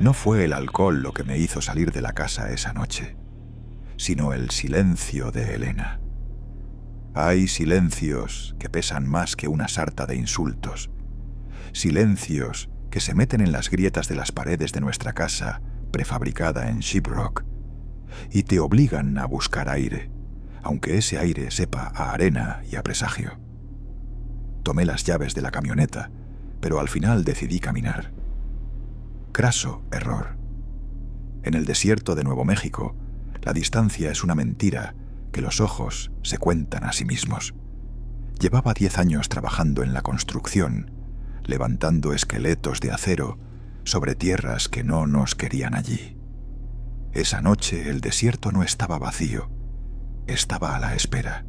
No fue el alcohol lo que me hizo salir de la casa esa noche, sino el silencio de Elena. Hay silencios que pesan más que una sarta de insultos, silencios que se meten en las grietas de las paredes de nuestra casa prefabricada en Shiprock y te obligan a buscar aire, aunque ese aire sepa a arena y a presagio. Tomé las llaves de la camioneta, pero al final decidí caminar. Craso error. En el desierto de Nuevo México, la distancia es una mentira que los ojos se cuentan a sí mismos. Llevaba 10 años trabajando en la construcción, levantando esqueletos de acero sobre tierras que no nos querían allí. Esa noche el desierto no estaba vacío, estaba a la espera.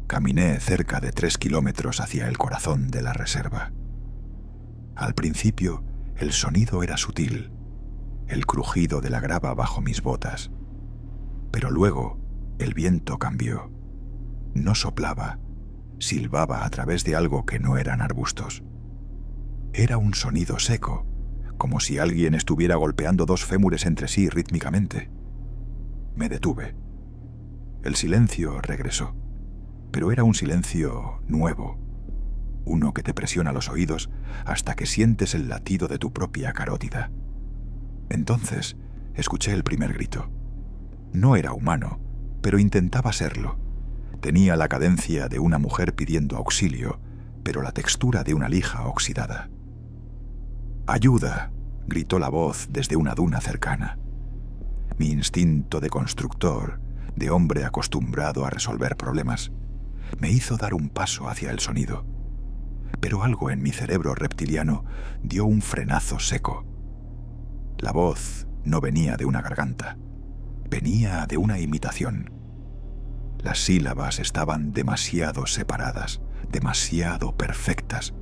Caminé cerca de 3 kilómetros hacia el corazón de la reserva. Al principio, el sonido era sutil, el crujido de la grava bajo mis botas. Pero luego, el viento cambió. No soplaba, silbaba a través de algo que no eran arbustos. Era un sonido seco, como si alguien estuviera golpeando 2 fémures entre sí rítmicamente. Me detuve. El silencio regresó, pero era un silencio nuevo, uno que te presiona los oídos hasta que sientes el latido de tu propia carótida. Entonces, escuché el primer grito. No era humano, pero intentaba serlo. Tenía la cadencia de una mujer pidiendo auxilio, pero la textura de una lija oxidada. ¡Ayuda!, gritó la voz desde una duna cercana. Mi instinto de constructor, de hombre acostumbrado a resolver problemas, me hizo dar un paso hacia el sonido. Pero algo en mi cerebro reptiliano dio un frenazo seco. La voz no venía de una garganta, venía de una imitación. Las sílabas estaban demasiado separadas, demasiado perfectas,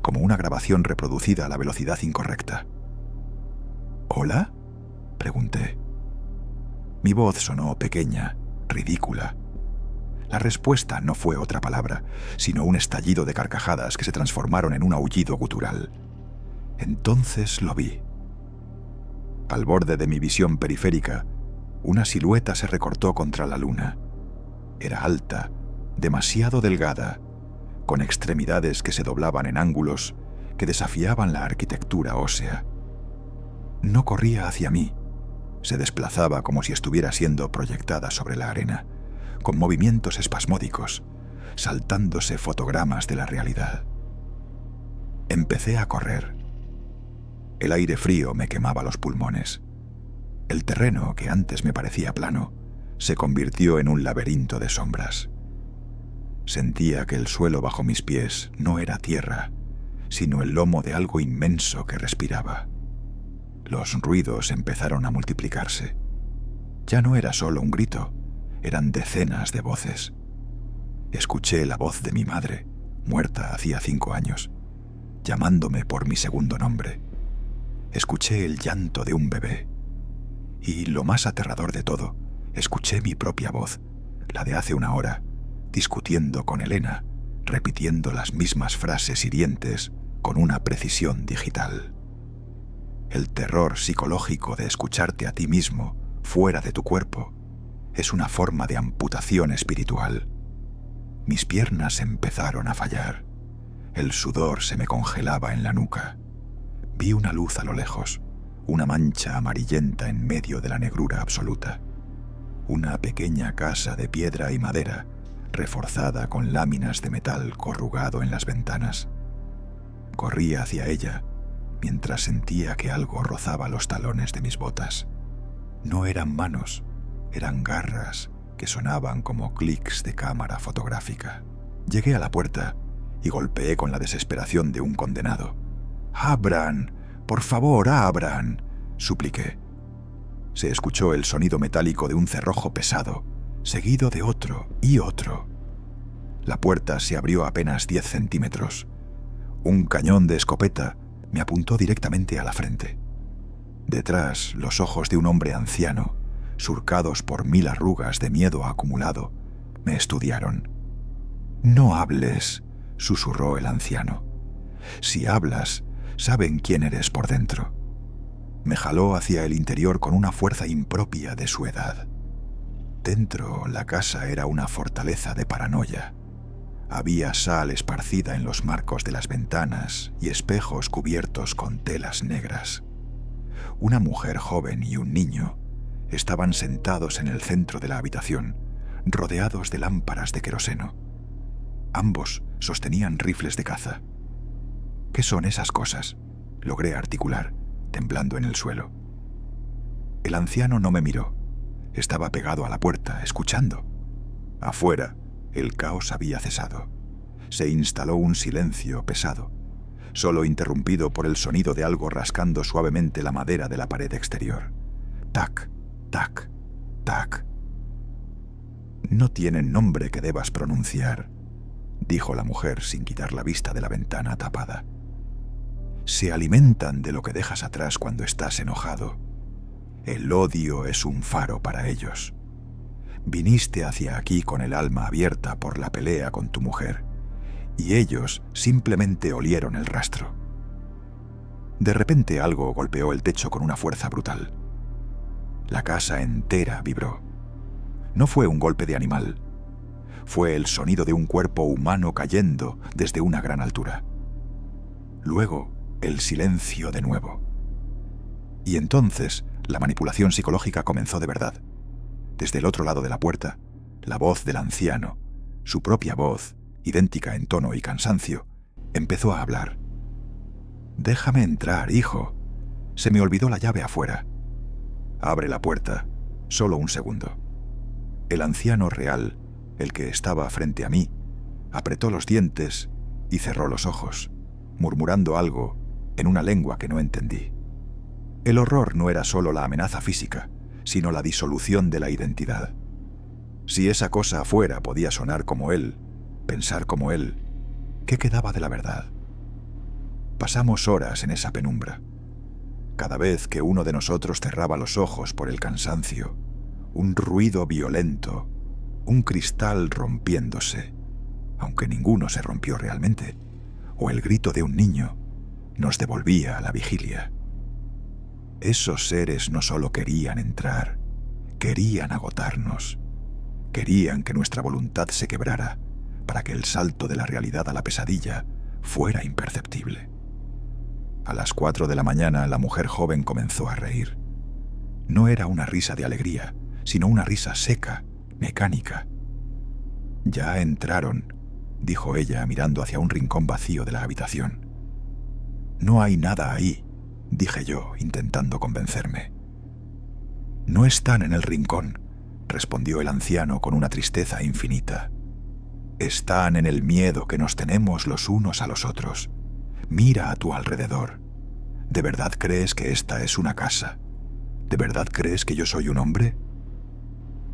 como una grabación reproducida a la velocidad incorrecta. ¿Hola?, pregunté. Mi voz sonó pequeña, ridícula. La respuesta no fue otra palabra, sino un estallido de carcajadas que se transformaron en un aullido gutural. Entonces lo vi. Al borde de mi visión periférica, una silueta se recortó contra la luna. Era alta, demasiado delgada, con extremidades que se doblaban en ángulos que desafiaban la arquitectura ósea. No corría hacia mí, se desplazaba como si estuviera siendo proyectada sobre la arena, con movimientos espasmódicos, saltándose fotogramas de la realidad. Empecé a correr. El aire frío me quemaba los pulmones. El terreno, que antes me parecía plano, se convirtió en un laberinto de sombras. Sentía que el suelo bajo mis pies no era tierra, sino el lomo de algo inmenso que respiraba. Los ruidos empezaron a multiplicarse. Ya no era solo un grito, eran decenas de voces. Escuché la voz de mi madre, muerta hacía 5 años, llamándome por mi segundo nombre. Escuché el llanto de un bebé. Y lo más aterrador de todo, escuché mi propia voz, la de hace 1 hora, discutiendo con Elena, repitiendo las mismas frases hirientes con una precisión digital. El terror psicológico de escucharte a ti mismo, fuera de tu cuerpo, es una forma de amputación espiritual. Mis piernas empezaron a fallar. El sudor se me congelaba en la nuca. Vi una luz a lo lejos, una mancha amarillenta en medio de la negrura absoluta. Una pequeña casa de piedra y madera, reforzada con láminas de metal corrugado en las ventanas. Corrí hacia ella, mientras sentía que algo rozaba los talones de mis botas. No eran manos, eran garras que sonaban como clics de cámara fotográfica. Llegué a la puerta y golpeé con la desesperación de un condenado. «¡Abran! ¡Por favor, abran!», supliqué. Se escuchó el sonido metálico de un cerrojo pesado, seguido de otro y otro. La puerta se abrió apenas 10 centímetros. Un cañón de escopeta me apuntó directamente a la frente. Detrás, los ojos de un hombre anciano, surcados por 1000 arrugas de miedo acumulado, me estudiaron. «No hables», susurró el anciano. «Si hablas, saben quién eres por dentro». Me jaló hacia el interior con una fuerza impropia de su edad. Dentro, la casa era una fortaleza de paranoia. Había sal esparcida en los marcos de las ventanas y espejos cubiertos con telas negras. Una mujer joven y un niño estaban sentados en el centro de la habitación, rodeados de lámparas de queroseno. Ambos sostenían rifles de caza. «¿Qué son esas cosas?», logré articular, temblando en el suelo. El anciano no me miró. Estaba pegado a la puerta, escuchando. Afuera, el caos había cesado. Se instaló un silencio pesado, solo interrumpido por el sonido de algo rascando suavemente la madera de la pared exterior. Tac, tac, tac. «No tienen nombre que debas pronunciar», dijo la mujer sin quitar la vista de la ventana tapada. «Se alimentan de lo que dejas atrás cuando estás enojado. El odio es un faro para ellos. Viniste hacia aquí con el alma abierta por la pelea con tu mujer, y ellos simplemente olieron el rastro». De repente algo golpeó el techo con una fuerza brutal. La casa entera vibró. No fue un golpe de animal. Fue el sonido de un cuerpo humano cayendo desde una gran altura. Luego, el silencio de nuevo. Y entonces, la manipulación psicológica comenzó de verdad. Desde el otro lado de la puerta, la voz del anciano, su propia voz, idéntica en tono y cansancio, empezó a hablar. «Déjame entrar, hijo. Se me olvidó la llave afuera. Abre la puerta. Solo un segundo». El anciano real, el que estaba frente a mí, apretó los dientes y cerró los ojos, murmurando algo en una lengua que no entendí. El horror no era solo la amenaza física, sino la disolución de la identidad. Si esa cosa afuera podía sonar como él, pensar como él, ¿qué quedaba de la verdad? Pasamos horas en esa penumbra. Cada vez que uno de nosotros cerraba los ojos por el cansancio, un ruido violento, un cristal rompiéndose, aunque ninguno se rompió realmente, o el grito de un niño, nos devolvía a la vigilia. Esos seres no solo querían entrar, querían agotarnos, querían que nuestra voluntad se quebrara para que el salto de la realidad a la pesadilla fuera imperceptible. A las 4 de la mañana la mujer joven comenzó a reír. No era una risa de alegría, sino una risa seca, mecánica. «Ya entraron», dijo ella mirando hacia un rincón vacío de la habitación. «No hay nada ahí», dije yo, intentando convencerme. «No están en el rincón», respondió el anciano con una tristeza infinita. «Están en el miedo que nos tenemos los unos a los otros. Mira a tu alrededor. ¿De verdad crees que esta es una casa? ¿De verdad crees que yo soy un hombre?».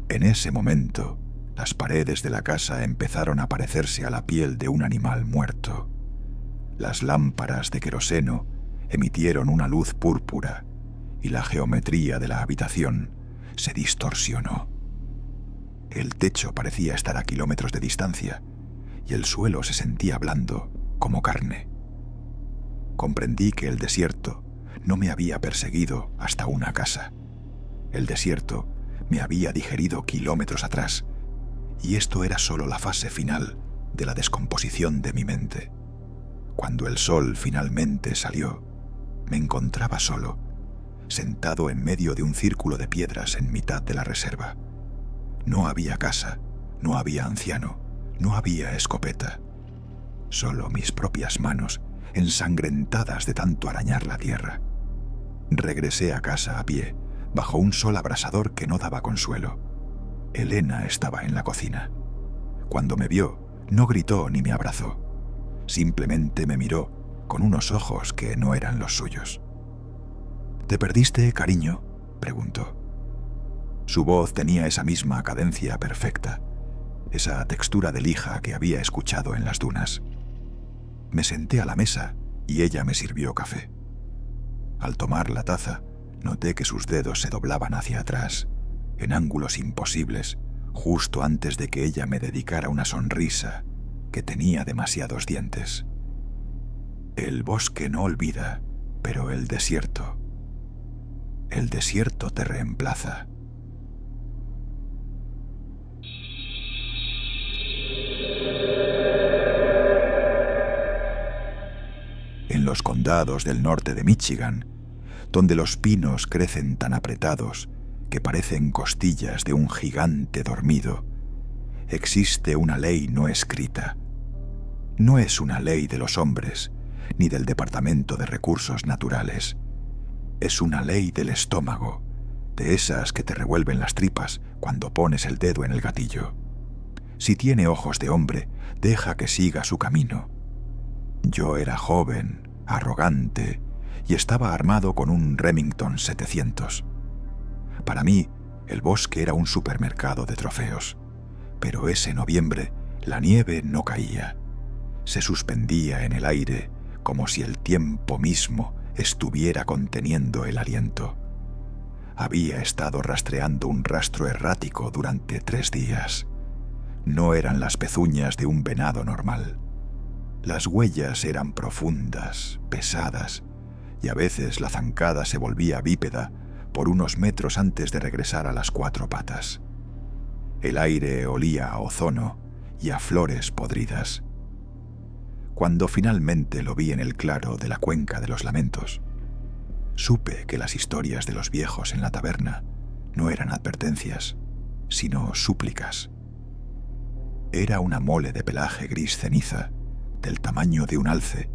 En ese momento, las paredes de la casa empezaron a parecerse a la piel de un animal muerto. Las lámparas de queroseno emitieron una luz púrpura y la geometría de la habitación se distorsionó. El techo parecía estar a kilómetros de distancia y el suelo se sentía blando como carne. Comprendí que el desierto no me había perseguido hasta una casa. El desierto me había digerido kilómetros atrás, y esto era solo la fase final de la descomposición de mi mente. Cuando el sol finalmente salió, me encontraba solo, sentado en medio de un círculo de piedras en mitad de la reserva. No había casa, no había anciano, no había escopeta. Solo mis propias manos, ensangrentadas de tanto arañar la tierra. Regresé a casa a pie, bajo un sol abrasador que no daba consuelo. Elena estaba en la cocina. Cuando me vio, no gritó ni me abrazó. Simplemente me miró con unos ojos que no eran los suyos. «¿Te perdiste, cariño?», preguntó. Su voz tenía esa misma cadencia perfecta, esa textura de lija que había escuchado en las dunas. Me senté a la mesa y ella me sirvió café. Al tomar la taza, noté que sus dedos se doblaban hacia atrás, en ángulos imposibles, justo antes de que ella me dedicara una sonrisa que tenía demasiados dientes. «El bosque no olvida, pero el desierto». el desierto te reemplaza. En los condados del norte de Michigan, donde los pinos crecen tan apretados que parecen costillas de un gigante dormido, existe una ley no escrita. No es una ley de los hombres, ni del Departamento de Recursos Naturales. Es una ley del estómago, de esas que te revuelven las tripas cuando pones el dedo en el gatillo. Si tiene ojos de hombre, deja que siga su camino. Yo era joven, arrogante, y estaba armado con un Remington 700. Para mí, el bosque era un supermercado de trofeos. Pero ese noviembre, la nieve no caía. Se suspendía en el aire como si el tiempo mismo estuviera conteniendo el aliento. Había estado rastreando un rastro errático durante 3 días. No eran las pezuñas de un venado normal. Las huellas eran profundas, pesadas, y a veces la zancada se volvía bípeda por unos metros antes de regresar a las 4 patas. El aire olía a ozono y a flores podridas. Cuando finalmente lo vi en el claro de la Cuenca de los Lamentos, supe que las historias de los viejos en la taberna no eran advertencias, sino súplicas. Era una mole de pelaje gris ceniza, del tamaño de un alce,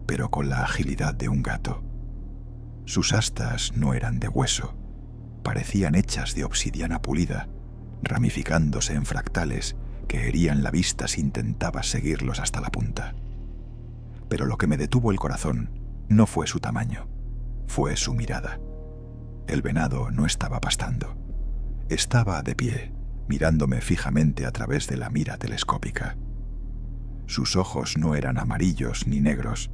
pero con la agilidad de un gato. Sus astas no eran de hueso, parecían hechas de obsidiana pulida, ramificándose en fractales que herían la vista si intentabas seguirlos hasta la punta. Pero lo que me detuvo el corazón no fue su tamaño, fue su mirada. El venado no estaba pastando. Estaba de pie, mirándome fijamente a través de la mira telescópica. Sus ojos no eran amarillos ni negros,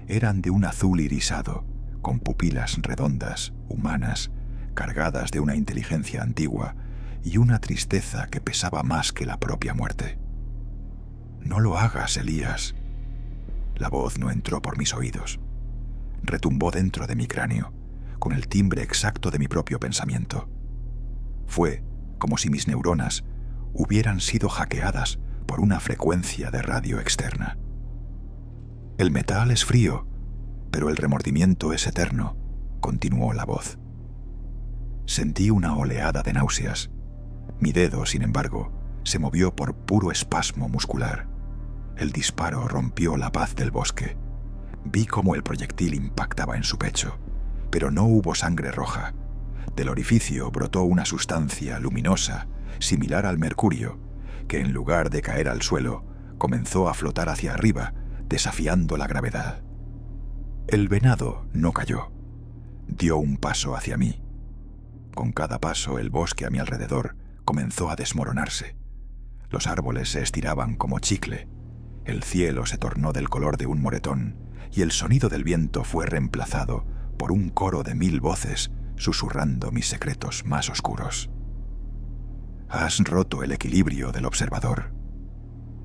eran de un azul irisado, con pupilas redondas, humanas, cargadas de una inteligencia antigua y una tristeza que pesaba más que la propia muerte. «No lo hagas, Elías». La voz no entró por mis oídos. Retumbó dentro de mi cráneo, con el timbre exacto de mi propio pensamiento. Fue como si mis neuronas hubieran sido hackeadas por una frecuencia de radio externa. «El metal es frío, pero el remordimiento es eterno», continuó la voz. Sentí una oleada de náuseas. Mi dedo, sin embargo, se movió por puro espasmo muscular. El disparo rompió la paz del bosque. Vi cómo el proyectil impactaba en su pecho, pero no hubo sangre roja. Del orificio brotó una sustancia luminosa, similar al mercurio, que en lugar de caer al suelo, comenzó a flotar hacia arriba, desafiando la gravedad. El venado no cayó. Dio un paso hacia mí. Con cada paso, el bosque a mi alrededor comenzó a desmoronarse. Los árboles se estiraban como chicle. El cielo se tornó del color de un moretón y el sonido del viento fue reemplazado por un coro de 1000 voces susurrando mis secretos más oscuros. «Has roto el equilibrio del observador»,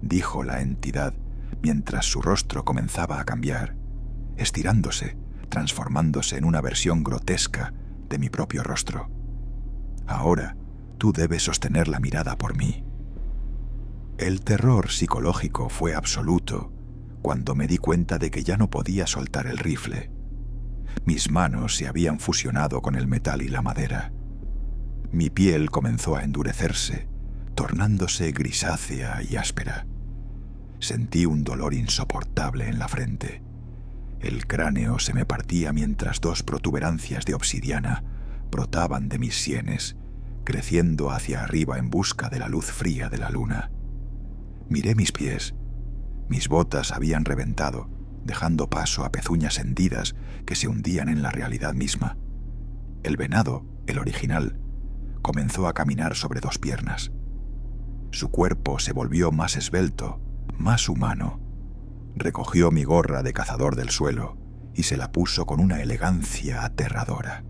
dijo la entidad mientras su rostro comenzaba a cambiar, estirándose, transformándose en una versión grotesca de mi propio rostro. «Ahora tú debes sostener la mirada por mí». El terror psicológico fue absoluto cuando me di cuenta de que ya no podía soltar el rifle. Mis manos se habían fusionado con el metal y la madera. Mi piel comenzó a endurecerse, tornándose grisácea y áspera. Sentí un dolor insoportable en la frente. El cráneo se me partía mientras 2 protuberancias de obsidiana brotaban de mis sienes, creciendo hacia arriba en busca de la luz fría de la luna. Miré mis pies. Mis botas habían reventado, dejando paso a pezuñas hendidas que se hundían en la realidad misma. El venado, el original, comenzó a caminar sobre 2 piernas. Su cuerpo se volvió más esbelto, más humano. Recogió mi gorra de cazador del suelo y se la puso con una elegancia aterradora.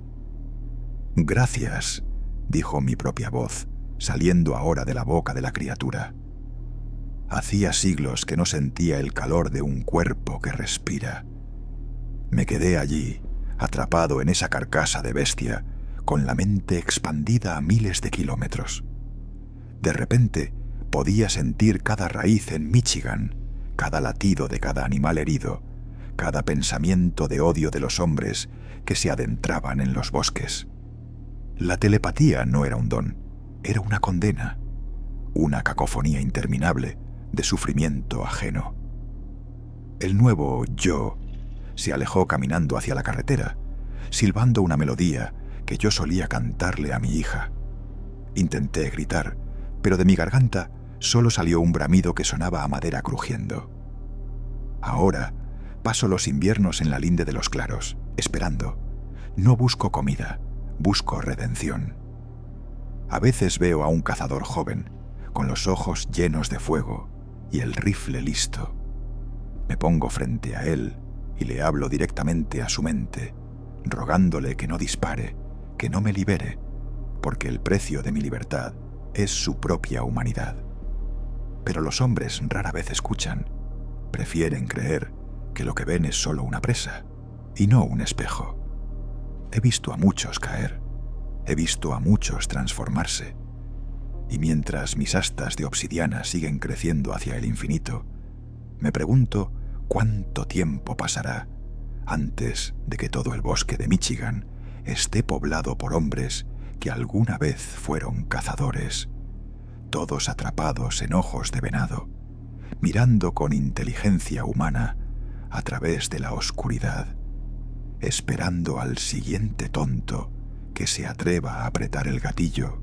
«Gracias», dijo mi propia voz, saliendo ahora de la boca de la criatura. Hacía siglos que no sentía el calor de un cuerpo que respira. Me quedé allí, atrapado en esa carcasa de bestia, con la mente expandida a miles de kilómetros. De repente, podía sentir cada raíz en Michigan, cada latido de cada animal herido, cada pensamiento de odio de los hombres que se adentraban en los bosques. La telepatía no era un don, era una condena, una cacofonía interminable de sufrimiento ajeno. El nuevo yo se alejó caminando hacia la carretera, silbando una melodía que yo solía cantarle a mi hija. Intenté gritar, pero de mi garganta solo salió un bramido que sonaba a madera crujiendo. Ahora paso los inviernos en la linde de los claros, esperando. No busco comida, busco redención. A veces veo a un cazador joven, con los ojos llenos de fuego y el rifle listo. Me pongo frente a él y le hablo directamente a su mente, rogándole que no dispare, que no me libere, porque el precio de mi libertad es su propia humanidad. Pero los hombres rara vez escuchan, prefieren creer que lo que ven es solo una presa y no un espejo. He visto a muchos caer, he visto a muchos transformarse, y mientras mis astas de obsidiana siguen creciendo hacia el infinito, me pregunto cuánto tiempo pasará antes de que todo el bosque de Michigan esté poblado por hombres que alguna vez fueron cazadores, todos atrapados en ojos de venado, mirando con inteligencia humana a través de la oscuridad, esperando al siguiente tonto que se atreva a apretar el gatillo.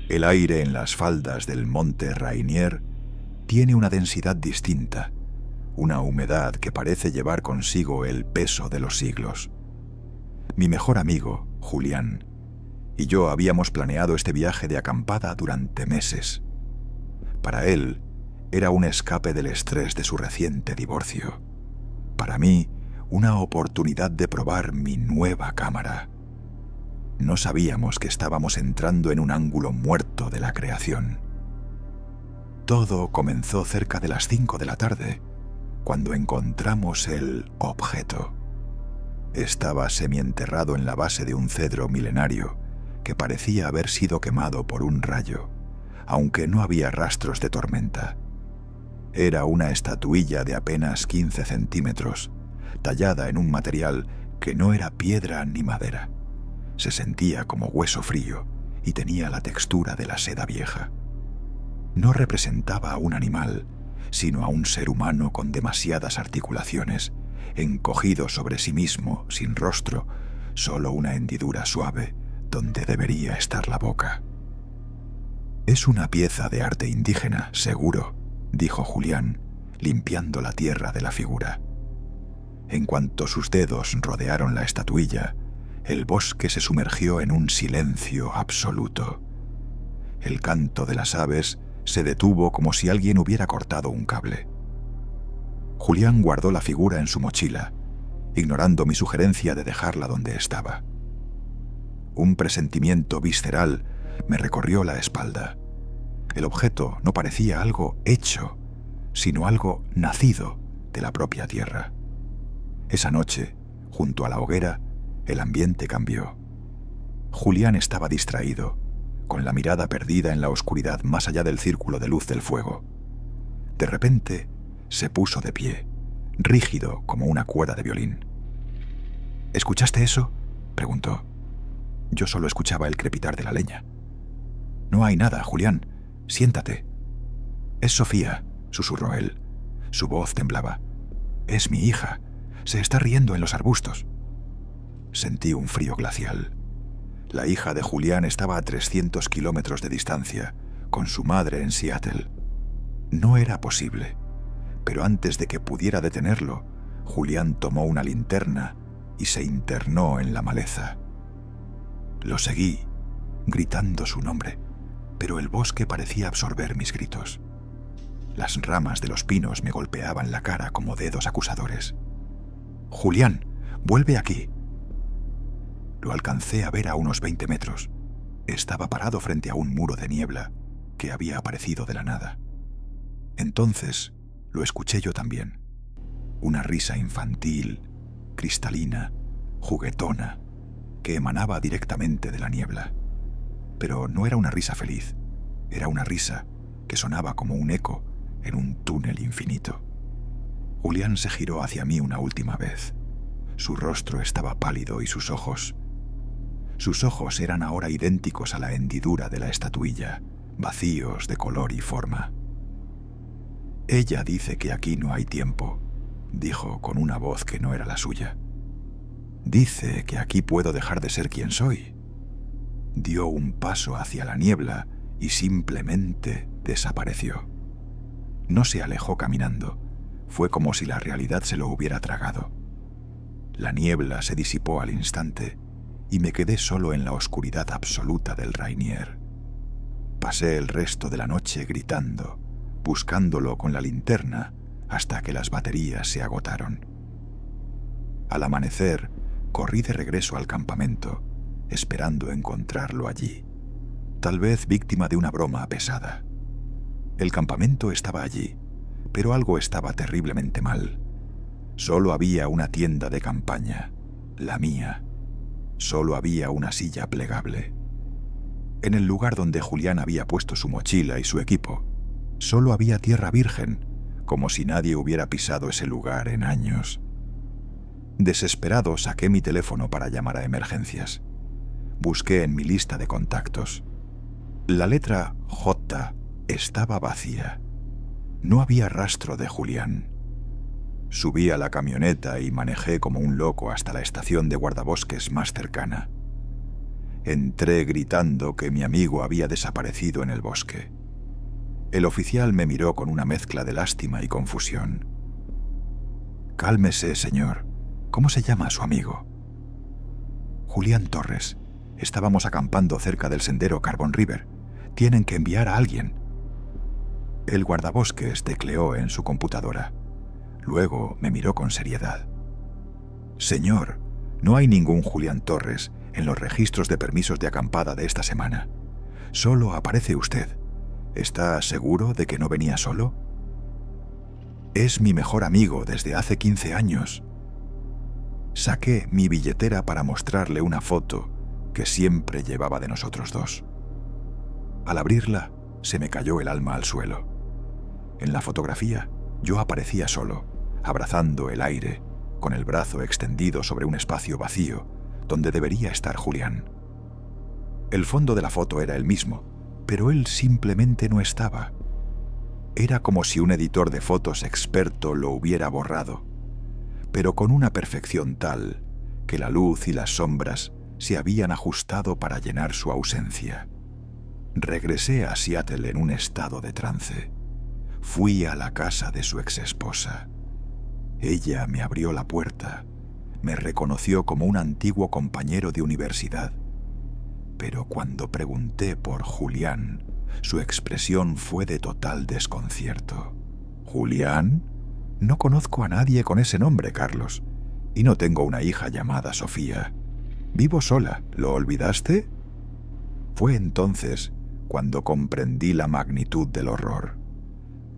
El aire en las faldas del monte Rainier tiene una densidad distinta, una humedad que parece llevar consigo el peso de los siglos. Mi mejor amigo, Julián, y yo habíamos planeado este viaje de acampada durante meses. Para él, era un escape del estrés de su reciente divorcio. Para mí, una oportunidad de probar mi nueva cámara. No sabíamos que estábamos entrando en un ángulo muerto de la creación. Todo comenzó cerca de las 5 de la tarde, cuando encontramos el objeto. Estaba semienterrado en la base de un cedro milenario que parecía haber sido quemado por un rayo, aunque no había rastros de tormenta. Era una estatuilla de apenas 15 centímetros, tallada en un material que no era piedra ni madera. Se sentía como hueso frío y tenía la textura de la seda vieja. No representaba a un animal, sino a un ser humano con demasiadas articulaciones, encogido sobre sí mismo, sin rostro, solo una hendidura suave donde debería estar la boca. «Es una pieza de arte indígena, seguro», dijo Julián, limpiando la tierra de la figura. En cuanto sus dedos rodearon la estatuilla, el bosque se sumergió en un silencio absoluto. El canto de las aves se detuvo como si alguien hubiera cortado un cable. Julián guardó la figura en su mochila, ignorando mi sugerencia de dejarla donde estaba. Un presentimiento visceral me recorrió la espalda. El objeto no parecía algo hecho, sino algo nacido de la propia tierra. Esa noche, junto a la hoguera, el ambiente cambió. Julián estaba distraído, con la mirada perdida en la oscuridad más allá del círculo de luz del fuego. De repente, se puso de pie, rígido como una cuerda de violín. «¿Escuchaste eso?», preguntó. Yo solo escuchaba el crepitar de la leña. «No hay nada, Julián. Siéntate». «Es Sofía», susurró él. Su voz temblaba. «Es mi hija. Se está riendo en los arbustos». Sentí un frío glacial. La hija de Julián estaba a 300 kilómetros de distancia, con su madre en Seattle. No era posible, pero antes de que pudiera detenerlo, Julián tomó una linterna y se internó en la maleza. Lo seguí, gritando su nombre, pero el bosque parecía absorber mis gritos. Las ramas de los pinos me golpeaban la cara como dedos acusadores. «Julián, vuelve aquí». Lo alcancé a ver a unos 20 metros. Estaba parado frente a un muro de niebla que había aparecido de la nada. Entonces lo escuché yo también. Una risa infantil, cristalina, juguetona, que emanaba directamente de la niebla. Pero no era una risa feliz, era una risa que sonaba como un eco en un túnel infinito. Julián se giró hacia mí una última vez. Su rostro estaba pálido y sus ojos eran ahora idénticos a la hendidura de la estatuilla, vacíos de color y forma. «Ella dice que aquí no hay tiempo», dijo con una voz que no era la suya. «Dice que aquí puedo dejar de ser quien soy». Dio un paso hacia la niebla y simplemente desapareció. No se alejó caminando. Fue como si la realidad se lo hubiera tragado. La niebla se disipó al instante y me quedé solo en la oscuridad absoluta del Rainier. Pasé el resto de la noche gritando, buscándolo con la linterna hasta que las baterías se agotaron. Al amanecer, corrí de regreso al campamento, esperando encontrarlo allí, tal vez víctima de una broma pesada. El campamento estaba allí, pero algo estaba terriblemente mal. Solo había una tienda de campaña, la mía. Solo había una silla plegable. En el lugar donde Julián había puesto su mochila y su equipo, solo había tierra virgen, como si nadie hubiera pisado ese lugar en años. Desesperado, saqué mi teléfono para llamar a emergencias. Busqué en mi lista de contactos. La letra J estaba vacía. No había rastro de Julián. Subí a la camioneta y manejé como un loco hasta la estación de guardabosques más cercana. Entré gritando que mi amigo había desaparecido en el bosque. El oficial me miró con una mezcla de lástima y confusión. «Cálmese, señor. ¿Cómo se llama su amigo?» «Julián Torres. Estábamos acampando cerca del sendero Carbon River. Tienen que enviar a alguien». El guardabosques tecleó en su computadora. Luego me miró con seriedad. «Señor, no hay ningún Julián Torres en los registros de permisos de acampada de esta semana. Solo aparece usted. ¿Está seguro de que no venía solo?» «Es mi mejor amigo desde hace 15 años». Saqué mi billetera para mostrarle una foto que siempre llevaba de nosotros dos. Al abrirla, se me cayó el alma al suelo. En la fotografía, yo aparecía solo, abrazando el aire, con el brazo extendido sobre un espacio vacío, donde debería estar Julián. El fondo de la foto era el mismo, pero él simplemente no estaba. Era como si un editor de fotos experto lo hubiera borrado, pero con una perfección tal que la luz y las sombras se habían ajustado para llenar su ausencia. Regresé a Seattle en un estado de trance. Fui a la casa de su exesposa. Ella me abrió la puerta, me reconoció como un antiguo compañero de universidad. Pero cuando pregunté por Julián, su expresión fue de total desconcierto. «¿Julián? No conozco a nadie con ese nombre, Carlos, y no tengo una hija llamada Sofía. Vivo sola, ¿lo olvidaste?» Fue entonces cuando comprendí la magnitud del horror.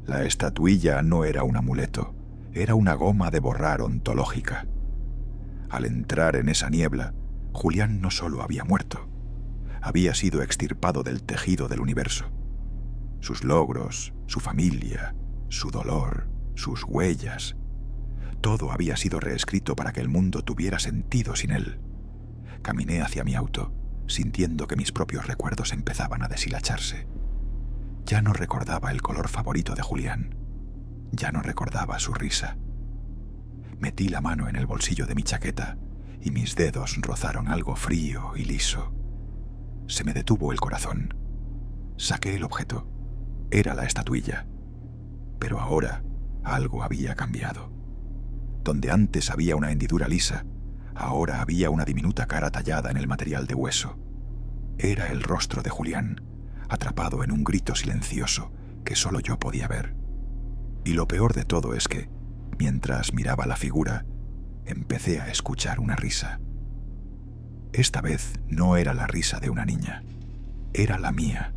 La estatuilla no era un amuleto, era una goma de borrar ontológica. Al entrar en esa niebla, Julián no solo había muerto, había sido extirpado del tejido del universo. Sus logros, su familia, su dolor, sus huellas, todo había sido reescrito para que el mundo tuviera sentido sin él. Caminé hacia mi auto, sintiendo que mis propios recuerdos empezaban a deshilacharse. Ya no recordaba el color favorito de Julián. Ya no recordaba su risa. Metí la mano en el bolsillo de mi chaqueta y mis dedos rozaron algo frío y liso. Se me detuvo el corazón. Saqué el objeto. Era la estatuilla. Pero ahora algo había cambiado. Donde antes había una hendidura lisa, ahora había una diminuta cara tallada en el material de hueso. Era el rostro de Julián, atrapado en un grito silencioso que solo yo podía ver. Y lo peor de todo es que, mientras miraba la figura, empecé a escuchar una risa. Esta vez no era la risa de una niña, era la mía.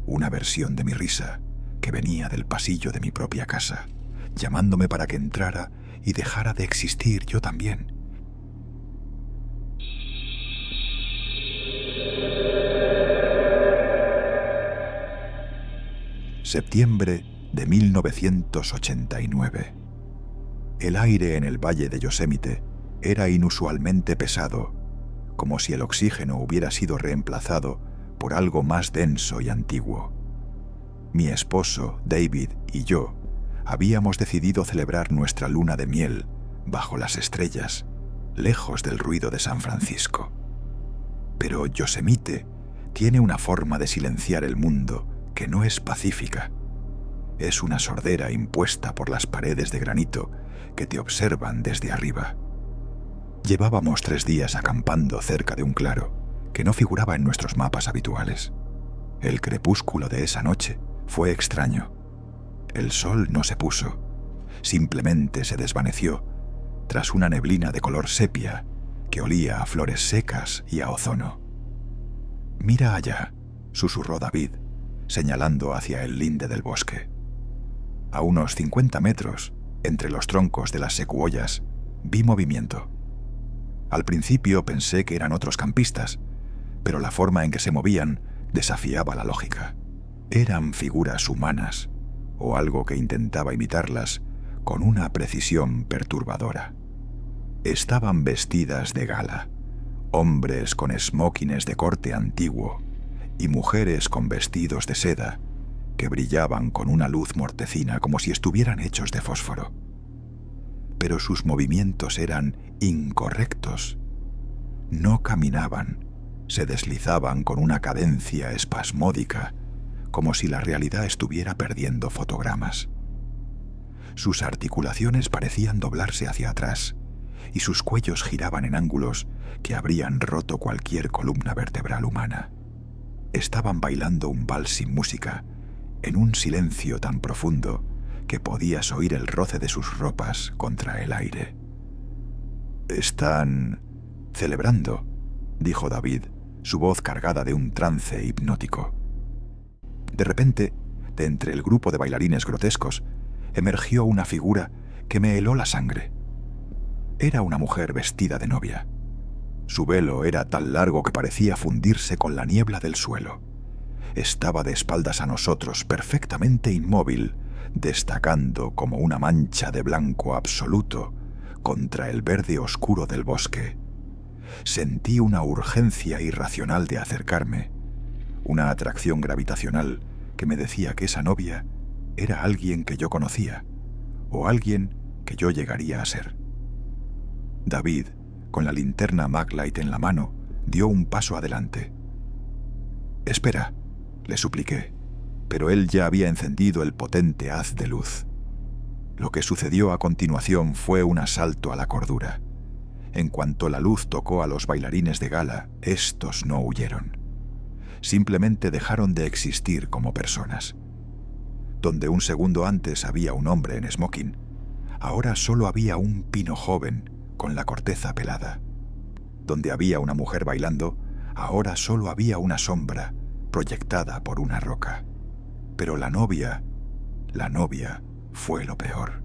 Una versión de mi risa que venía del pasillo de mi propia casa, llamándome para que entrara y dejara de existir yo también. Septiembre de 1989. El aire en el valle de Yosemite era inusualmente pesado, como si el oxígeno hubiera sido reemplazado por algo más denso y antiguo. Mi esposo, David, y yo habíamos decidido celebrar nuestra luna de miel bajo las estrellas, lejos del ruido de San Francisco. Pero Yosemite tiene una forma de silenciar el mundo que no es pacífica. Es una sordera impuesta por las paredes de granito que te observan desde arriba. Llevábamos 3 días acampando cerca de un claro que no figuraba en nuestros mapas habituales. El crepúsculo de esa noche fue extraño. El sol no se puso, simplemente se desvaneció tras una neblina de color sepia que olía a flores secas y a ozono. «Mira allá», susurró David, señalando hacia el linde del bosque. A unos 50 metros, entre los troncos de las secuoyas, vi movimiento. Al principio pensé que eran otros campistas, pero la forma en que se movían desafiaba la lógica. Eran figuras humanas, o algo que intentaba imitarlas con una precisión perturbadora. Estaban vestidas de gala, hombres con smokines de corte antiguo y mujeres con vestidos de seda que brillaban con una luz mortecina como si estuvieran hechos de fósforo. Pero sus movimientos eran incorrectos. No caminaban, se deslizaban con una cadencia espasmódica, como si la realidad estuviera perdiendo fotogramas. Sus articulaciones parecían doblarse hacia atrás y sus cuellos giraban en ángulos que habrían roto cualquier columna vertebral humana. Estaban bailando un vals sin música, en un silencio tan profundo que podías oír el roce de sus ropas contra el aire. «Están celebrando», dijo David, su voz cargada de un trance hipnótico. De repente, de entre el grupo de bailarines grotescos, emergió una figura que me heló la sangre. Era una mujer vestida de novia. Su velo era tan largo que parecía fundirse con la niebla del suelo. Estaba de espaldas a nosotros, perfectamente inmóvil, destacando como una mancha de blanco absoluto contra el verde oscuro del bosque. Sentí una urgencia irracional de acercarme, una atracción gravitacional que me decía que esa novia era alguien que yo conocía, o alguien que yo llegaría a ser. David, con la linterna Maglite en la mano, dio un paso adelante. «Espera», le supliqué, pero él ya había encendido el potente haz de luz. Lo que sucedió a continuación fue un asalto a la cordura. En cuanto la luz tocó a los bailarines de gala, estos no huyeron. Simplemente dejaron de existir como personas. Donde un segundo antes había un hombre en smoking, ahora solo había un pino joven con la corteza pelada. Donde había una mujer bailando, ahora solo había una sombra proyectada por una roca. Pero la novia fue lo peor.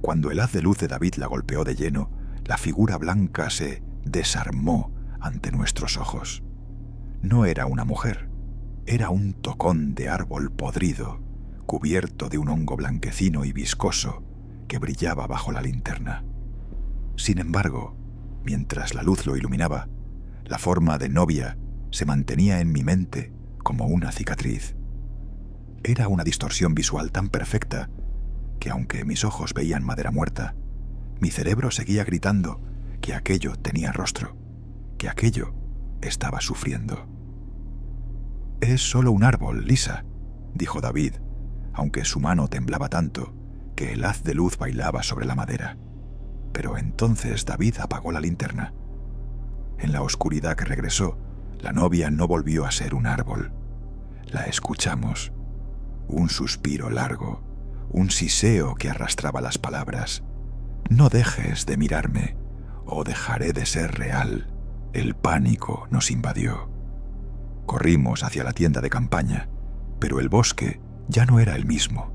Cuando el haz de luz de David la golpeó de lleno, la figura blanca se desarmó ante nuestros ojos. No era una mujer, era un tocón de árbol podrido, cubierto de un hongo blanquecino y viscoso que brillaba bajo la linterna. Sin embargo, mientras la luz lo iluminaba, la forma de novia se mantenía en mi mente como una cicatriz. Era una distorsión visual tan perfecta que, aunque mis ojos veían madera muerta, mi cerebro seguía gritando que aquello tenía rostro, que aquello estaba sufriendo. «Es solo un árbol, Lisa», dijo David, aunque su mano temblaba tanto que el haz de luz bailaba sobre la madera. Pero entonces David apagó la linterna. En la oscuridad que regresó, la novia no volvió a ser un árbol. La escuchamos. Un suspiro largo, un siseo que arrastraba las palabras. «No dejes de mirarme, o dejaré de ser real». El pánico nos invadió. Corrimos hacia la tienda de campaña, pero el bosque ya no era el mismo.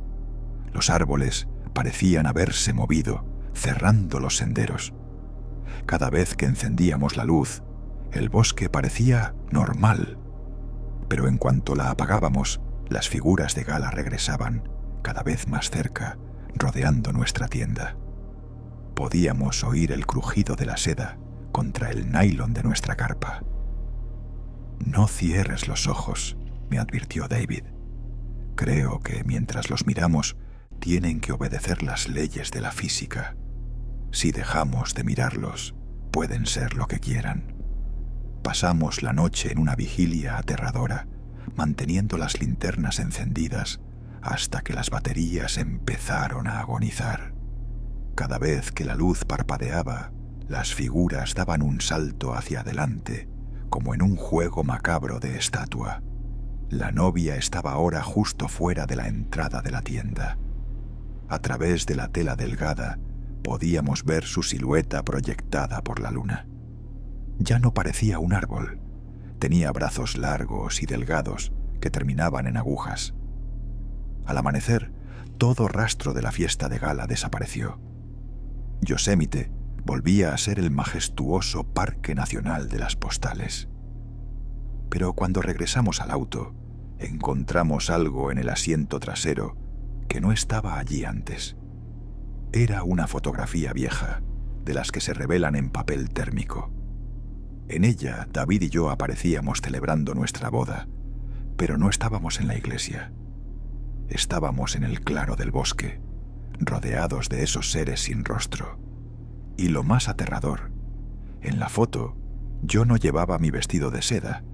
Los árboles parecían haberse movido, cerrando los senderos. Cada vez que encendíamos la luz, el bosque parecía normal, pero en cuanto la apagábamos, las figuras de Gala regresaban, cada vez más cerca, rodeando nuestra tienda. Podíamos oír el crujido de la seda contra el nylon de nuestra carpa. «No cierres los ojos», me advirtió David. «Creo que mientras los miramos, tienen que obedecer las leyes de la física. Si dejamos de mirarlos, pueden ser lo que quieran». Pasamos la noche en una vigilia aterradora, manteniendo las linternas encendidas hasta que las baterías empezaron a agonizar. Cada vez que la luz parpadeaba, las figuras daban un salto hacia adelante, como en un juego macabro de estatua. La novia estaba ahora justo fuera de la entrada de la tienda. A través de la tela delgada podíamos ver su silueta proyectada por la luna. Ya no parecía un árbol. Tenía brazos largos y delgados que terminaban en agujas. Al amanecer, todo rastro de la fiesta de Gala desapareció. Yosemite volvía a ser el majestuoso Parque Nacional de las Postales. Pero cuando regresamos al auto, encontramos algo en el asiento trasero que no estaba allí antes. Era una fotografía vieja, de las que se revelan en papel térmico. En ella, David y yo aparecíamos celebrando nuestra boda, pero no estábamos en la iglesia. Estábamos en el claro del bosque, rodeados de esos seres sin rostro. Y lo más aterrador, en la foto, yo no llevaba mi vestido de seda,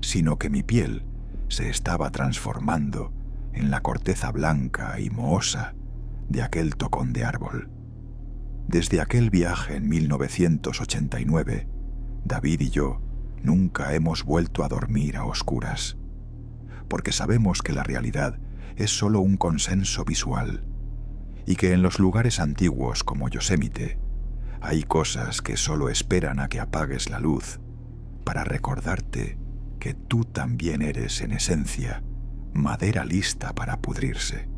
sino que mi piel se estaba transformando en la corteza blanca y mohosa de aquel tocón de árbol. Desde aquel viaje en 1989, David y yo nunca hemos vuelto a dormir a oscuras, porque sabemos que la realidad es solo un consenso visual y que en los lugares antiguos como Yosemite hay cosas que solo esperan a que apagues la luz para recordarte que tú también eres, en esencia, madera lista para pudrirse.